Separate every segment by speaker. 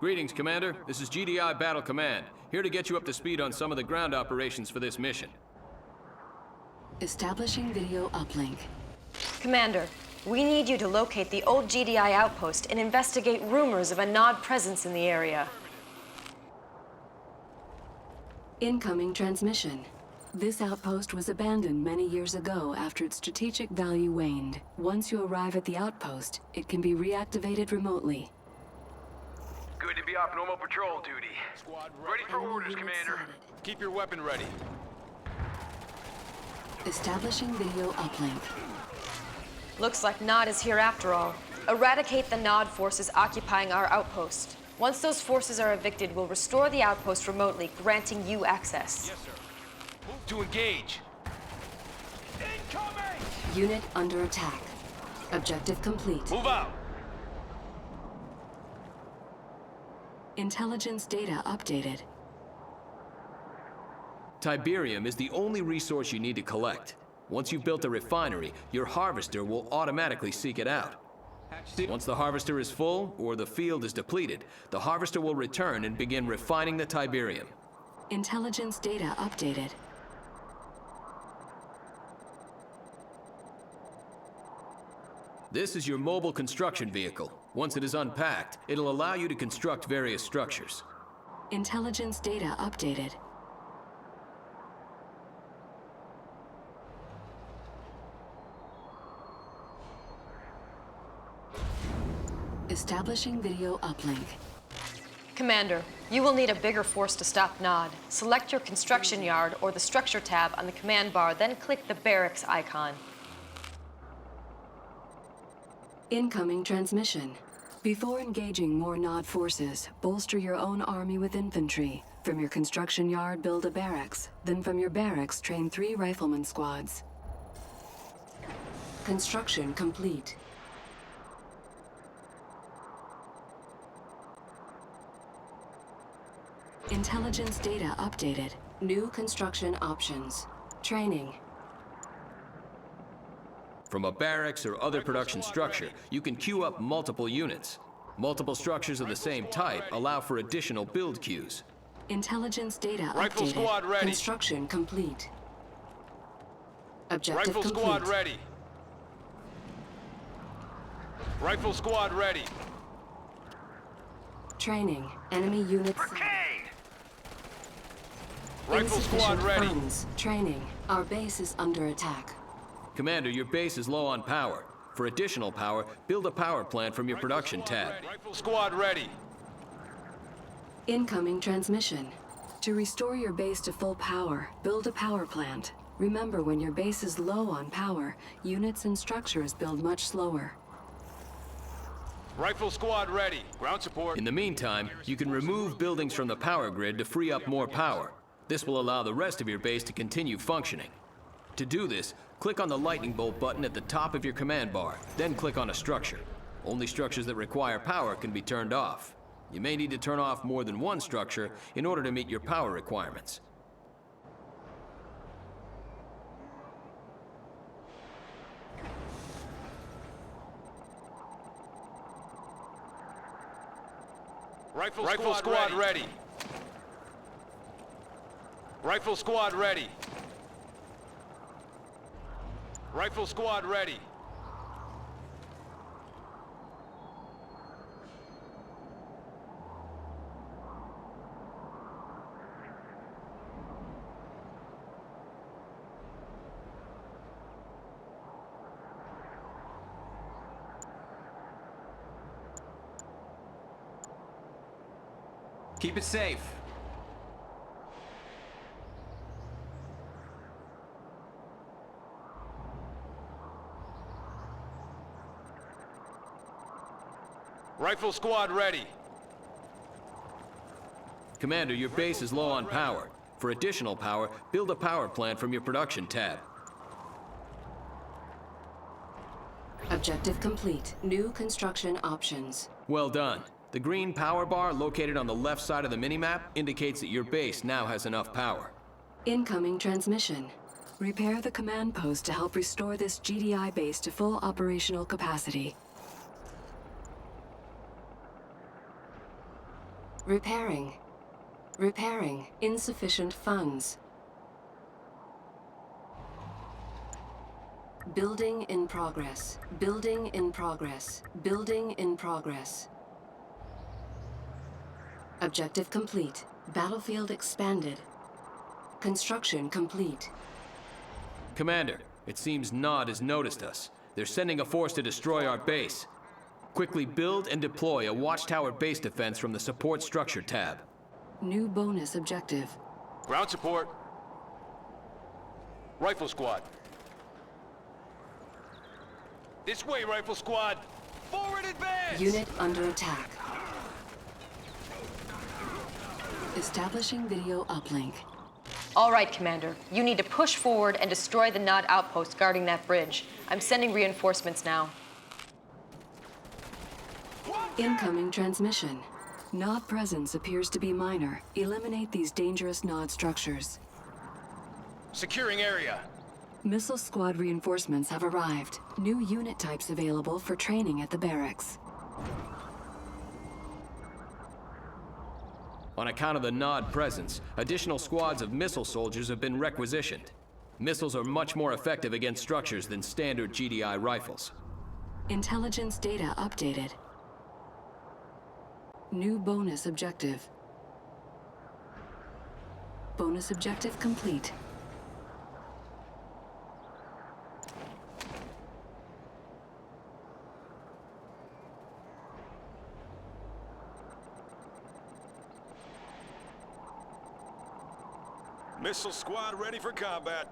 Speaker 1: Greetings, Commander. This is GDI Battle Command. Here to get you up to speed on some of the ground operations for this mission.
Speaker 2: Establishing video uplink.
Speaker 3: Commander, we need you to locate the old GDI outpost and investigate rumors of a Nod presence in the area.
Speaker 2: Incoming transmission. This outpost was abandoned many years ago after its strategic value waned. Once you arrive at the outpost, it can be reactivated remotely.
Speaker 4: Good to be off normal patrol duty.
Speaker 5: Squad
Speaker 4: Ready for orders, Commander.
Speaker 5: Keep your weapon ready.
Speaker 2: Establishing video uplink.
Speaker 3: Looks like Nod is here after all. Eradicate the Nod forces occupying our outpost. Once those forces are evicted, we'll restore the outpost remotely, granting you access.
Speaker 5: Yes, sir. Move to engage. Incoming!
Speaker 2: Unit under attack. Objective complete.
Speaker 5: Move out!
Speaker 2: Intelligence data updated.
Speaker 1: Tiberium is the only resource you need to collect. Once you've built a refinery, your harvester will automatically seek it out. Once the harvester is full, or the field is depleted, the harvester will return and begin refining the Tiberium.
Speaker 2: Intelligence data updated.
Speaker 1: This is your mobile construction vehicle. Once it is unpacked, it'll allow you to construct various structures.
Speaker 2: Intelligence data updated. Establishing video uplink.
Speaker 3: Commander, you will need a bigger force to stop Nod. Select your construction yard or the structure tab on the command bar, then click the barracks icon.
Speaker 2: Incoming transmission. Before engaging more Nod forces, bolster your own army with infantry. From your construction yard, build a barracks. Then from your barracks, train 3 rifleman squads. Construction complete. Intelligence data updated. New construction options. Training.
Speaker 1: From a barracks or other production structure, you can queue up multiple units. Multiple structures of the same type allow for additional build queues.
Speaker 2: Intelligence data
Speaker 5: Rifle
Speaker 2: updated.
Speaker 5: squad ready.
Speaker 2: Construction complete. Objective
Speaker 5: Rifle
Speaker 2: complete.
Speaker 5: squad ready. Rifle squad ready.
Speaker 2: Training. Enemy units.
Speaker 5: Rifle squad
Speaker 2: Insufficient
Speaker 5: ready.
Speaker 2: funds. Training. Our base is under attack.
Speaker 1: Commander, your base is low on power. For additional power, build a power plant from your production tab.
Speaker 5: Rifle squad ready.
Speaker 2: Incoming transmission. To restore your base to full power, build a power plant. Remember, when your base is low on power, units and structures build much slower.
Speaker 5: Rifle squad ready. Ground support.
Speaker 1: In the meantime, you can remove buildings from the power grid to free up more power. This will allow the rest of your base to continue functioning. To do this, click on the lightning bolt button at the top of your command bar, then click on a structure. Only structures that require power can be turned off. You may need to turn off more than one structure in order to meet your power requirements.
Speaker 5: Rifle squad ready. Rifle squad ready. Rifle squad ready.
Speaker 1: Keep it safe.
Speaker 5: Rifle squad ready.
Speaker 1: Commander, your base is low on power. For additional power, build a power plant from your production tab.
Speaker 2: Objective complete. New construction options.
Speaker 1: Well done. The green power bar located on the left side of the minimap indicates that your base now has enough power.
Speaker 2: Incoming transmission. Repair the command post to help restore this GDI base to full operational capacity. Repairing. Repairing. Insufficient funds. Building in progress. Building in progress. Building in progress. Objective complete. Battlefield expanded. Construction complete.
Speaker 1: Commander, it seems Nod has noticed us. They're sending a force to destroy our base. Quickly build and deploy a watchtower base defense from the support structure tab.
Speaker 2: New bonus objective.
Speaker 5: Ground support. Rifle squad. This way, rifle squad. Forward advance!
Speaker 2: Unit under attack. Establishing video uplink.
Speaker 3: All right, Commander. You need to push forward and destroy the Nod outpost guarding that bridge. I'm sending reinforcements now.
Speaker 2: Incoming transmission. Nod presence appears to be minor. Eliminate these dangerous Nod structures.
Speaker 5: Securing area.
Speaker 2: Missile squad reinforcements have arrived. New unit types available for training at the barracks.
Speaker 1: On account of the Nod presence, additional squads of missile soldiers have been requisitioned. Missiles are much more effective against structures than standard GDI rifles.
Speaker 2: Intelligence data updated. New bonus objective. Bonus objective complete.
Speaker 6: Missile squad ready for combat.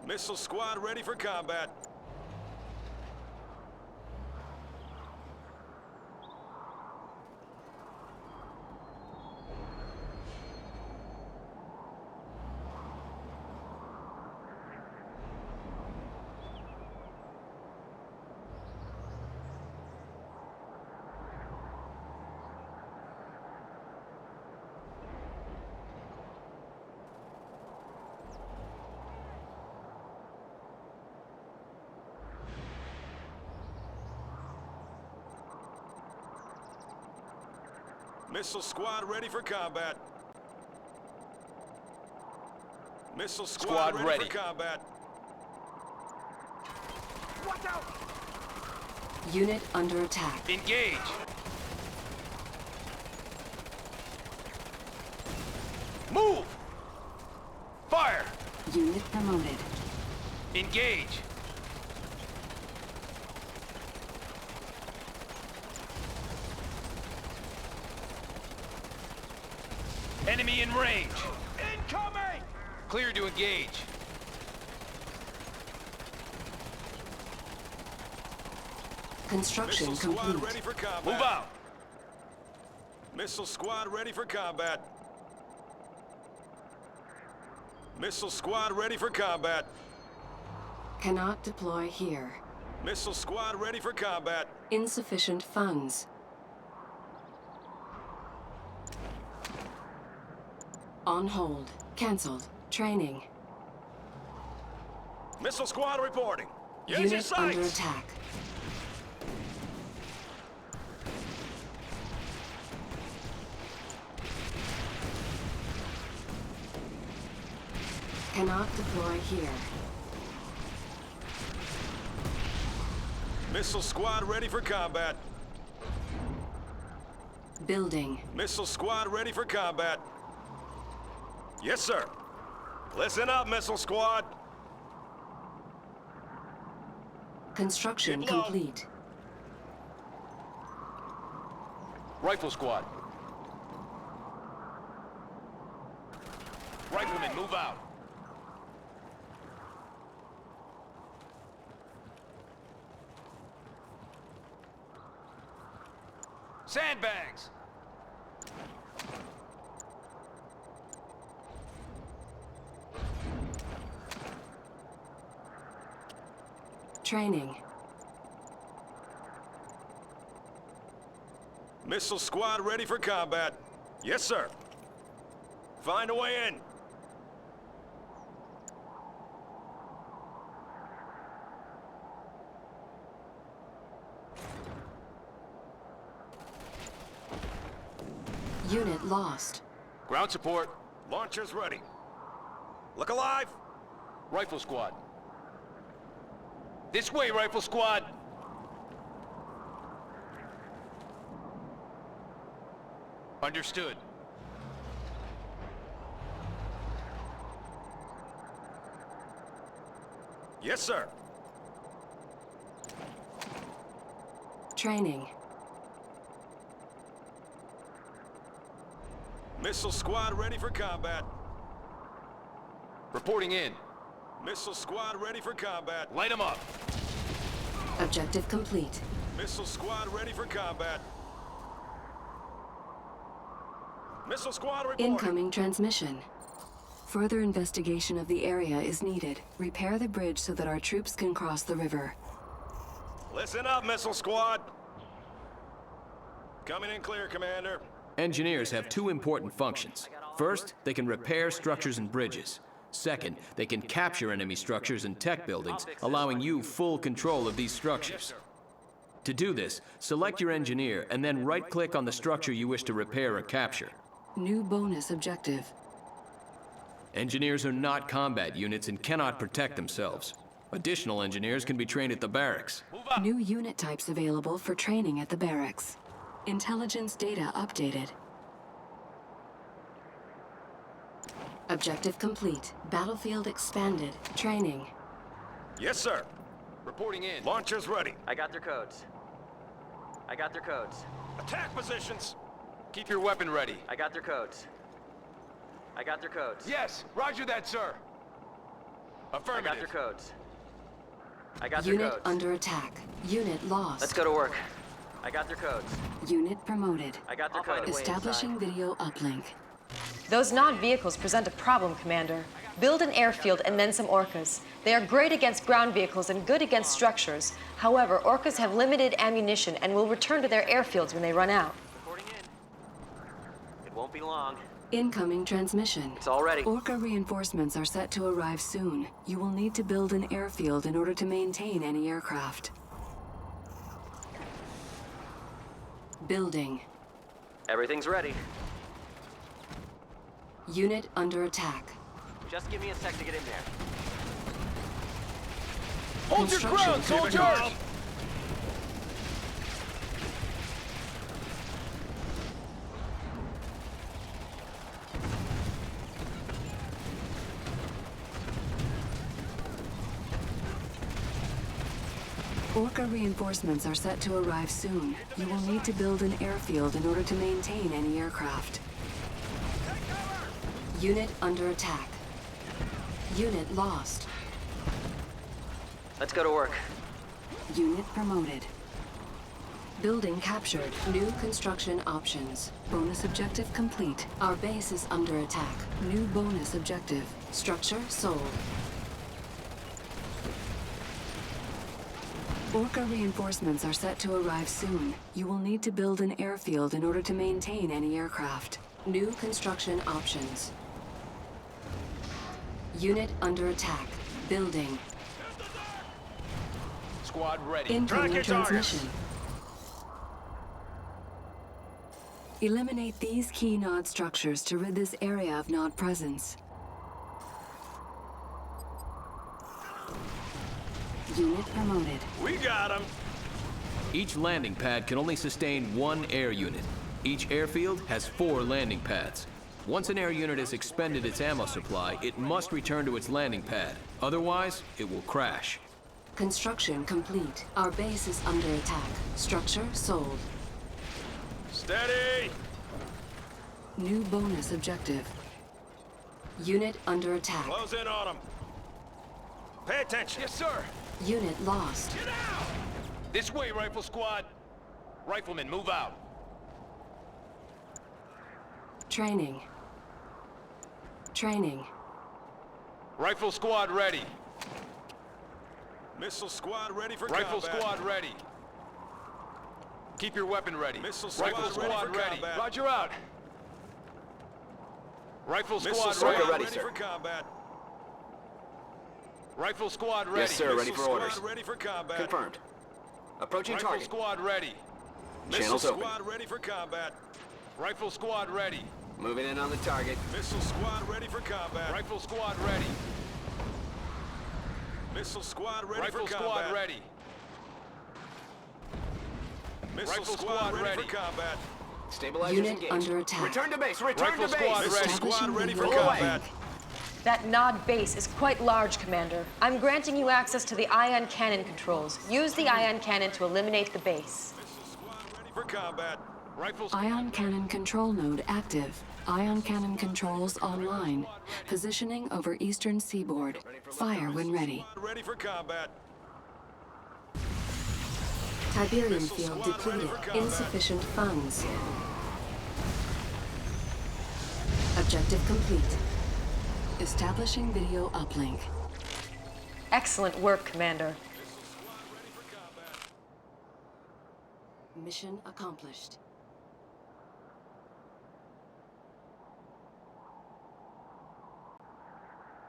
Speaker 6: Missile squad ready for combat. Missile squad ready for combat. Missile squad ready for combat.
Speaker 4: Watch out!
Speaker 2: Unit under attack.
Speaker 5: Engage. Move. Fire.
Speaker 2: Unit promoted.
Speaker 5: Engage. Enemy in range.
Speaker 4: Incoming!
Speaker 5: Clear to engage.
Speaker 2: Construction
Speaker 6: Missile squad
Speaker 2: complete.
Speaker 6: ready for combat.
Speaker 5: Move out.
Speaker 6: Missile squad ready for combat. Missile squad ready for combat.
Speaker 2: Cannot deploy here.
Speaker 6: Missile squad ready for combat.
Speaker 2: Insufficient funds. On hold. Cancelled. Training.
Speaker 6: Missile squad reporting. Use your
Speaker 2: Unit under
Speaker 6: sights.
Speaker 2: attack. Cannot deploy here.
Speaker 6: Missile squad ready for combat.
Speaker 2: Building.
Speaker 6: Missile squad ready for combat. Yes, sir. Listen up, missile squad.
Speaker 2: Construction
Speaker 6: Get low.
Speaker 2: complete.
Speaker 5: Rifle squad. Riflemen, move out. Sandbags.
Speaker 2: Training.
Speaker 6: Missile squad ready for combat. Yes, sir. Find a way in.
Speaker 2: Unit lost.
Speaker 5: Ground support.
Speaker 6: Launchers ready. Look alive!
Speaker 5: Rifle squad. This way, rifle squad! Understood.
Speaker 6: Yes, sir.
Speaker 2: Training.
Speaker 6: Missile squad ready for combat.
Speaker 5: Reporting in.
Speaker 6: Missile squad ready for combat.
Speaker 5: Light 'em up.
Speaker 2: Objective complete.
Speaker 6: Missile squad ready for combat. Missile squad reporting.
Speaker 2: Incoming transmission. Further investigation of the area is needed. Repair the bridge so that our troops can cross the river.
Speaker 6: Listen up, missile squad. Coming in clear, Commander.
Speaker 1: Engineers have two important functions. First, they can repair structures and bridges. Second, they can capture enemy structures and tech buildings, allowing you full control of these structures. To do this, select your engineer and then right-click on the structure you wish to repair or capture.
Speaker 2: New bonus objective.
Speaker 1: Engineers are not combat units and cannot protect themselves. Additional engineers can be trained at the barracks.
Speaker 2: New unit types available for training at the barracks. Intelligence data updated. Objective complete. Battlefield expanded. Training.
Speaker 6: Yes, sir.
Speaker 5: Reporting in.
Speaker 6: Launchers ready.
Speaker 7: I got their codes. I got their codes.
Speaker 6: Attack positions.
Speaker 5: Keep your weapon ready.
Speaker 7: I got their codes. I got their codes.
Speaker 5: Yes, roger that, sir.
Speaker 7: I
Speaker 5: Affirmative.
Speaker 7: got their codes. I got their
Speaker 2: Unit
Speaker 7: codes.
Speaker 2: under attack. Unit lost.
Speaker 7: Let's go to work. I got their codes.
Speaker 2: Unit promoted.
Speaker 7: I got their I'll find codes. a way
Speaker 2: Establishing video uplink.
Speaker 3: Those Nod vehicles present a problem, Commander. Build an airfield and then some Orcas. They are great against ground vehicles and good against structures. However, Orcas have limited ammunition and will return to their airfields when they run out.
Speaker 7: Reporting in. It won't be long.
Speaker 2: Incoming transmission.
Speaker 7: It's all ready.
Speaker 2: Orca reinforcements are set to arrive soon. You will need to build an airfield in order to maintain any aircraft. Building.
Speaker 7: Everything's ready.
Speaker 2: Unit under attack.
Speaker 7: Just give me a sec to get in there.
Speaker 5: Hold your ground, soldiers!
Speaker 2: Orca reinforcements are set to arrive soon. You will need to build an airfield in order to maintain any aircraft. Unit under attack. Unit lost.
Speaker 7: Let's go to work.
Speaker 2: Unit promoted. Building captured. New construction options. Bonus objective complete. Our base is under attack. New bonus objective. Structure sold. Orca reinforcements are set to arrive soon. You will need to build an airfield in order to maintain any aircraft. New construction options. Unit under attack. Building.
Speaker 5: Squad ready.
Speaker 2: Incoming
Speaker 6: Track your targets.
Speaker 2: transmission. Eliminate these key Nod structures to rid this area of Nod presence. Unit promoted.
Speaker 6: We got him.
Speaker 1: Each landing pad can only sustain one air unit. Each airfield has 4 landing pads. Once an air unit has expended its ammo supply, it must return to its landing pad. Otherwise, it will crash.
Speaker 2: Construction complete. Our base is under attack. Structure sold.
Speaker 6: Steady.
Speaker 2: New bonus objective. Unit under attack.
Speaker 6: Close in on him. Pay attention.
Speaker 5: Yes, sir.
Speaker 2: Unit lost.
Speaker 5: This way, rifle squad. Riflemen, move out.
Speaker 2: Training. Training.
Speaker 5: Rifle squad ready.
Speaker 6: Missile squad ready for
Speaker 5: Rifle
Speaker 6: combat.
Speaker 5: squad ready. Keep your weapon ready.
Speaker 6: Missile squad
Speaker 5: Rifle
Speaker 6: ready
Speaker 5: squad
Speaker 6: for
Speaker 5: ready.
Speaker 6: combat.
Speaker 5: Roger out. Rifle
Speaker 6: Missile
Speaker 5: squad
Speaker 6: squad
Speaker 5: ready.
Speaker 6: ready for combat.
Speaker 5: Rifle squad ready.
Speaker 8: Yes, sir. Ready
Speaker 6: Missile
Speaker 8: for
Speaker 6: squad
Speaker 8: orders.
Speaker 6: ready for combat.
Speaker 8: Confirmed. Approaching
Speaker 5: Rifle
Speaker 8: target.
Speaker 5: squad ready.
Speaker 6: Missile
Speaker 8: Channels open.
Speaker 6: squad ready for combat.
Speaker 5: Rifle squad ready.
Speaker 8: Moving in on the target.
Speaker 6: Missile squad ready for combat.
Speaker 5: Rifle squad ready.
Speaker 6: Missile squad ready
Speaker 5: Rifle
Speaker 6: for combat.
Speaker 5: squad ready.
Speaker 6: Missile
Speaker 5: Rifle
Speaker 6: squad
Speaker 5: squad
Speaker 6: ready
Speaker 5: ready.
Speaker 6: for combat.
Speaker 8: Stabilizers
Speaker 2: Unit
Speaker 8: engaged.
Speaker 2: under attack.
Speaker 8: Return to base. Return
Speaker 5: Rifle
Speaker 8: to base.
Speaker 5: squad
Speaker 6: Missile
Speaker 5: ready.
Speaker 6: squad ready for
Speaker 2: Establishing
Speaker 6: combat.
Speaker 3: That Nod base is quite large, Commander. I'm granting you access to the ion cannon controls. Use the ion cannon to eliminate the base.
Speaker 6: Missile squad ready for combat.
Speaker 5: Rifle squad
Speaker 2: Ion cannon control node active. Ion cannon controls online. Positioning over eastern seaboard. Fire when ready.
Speaker 6: Squad ready for combat.
Speaker 2: Tiberium field depleted. Insufficient funds. Objective complete. Establishing video uplink.
Speaker 3: Excellent work, Commander.
Speaker 2: Mission accomplished.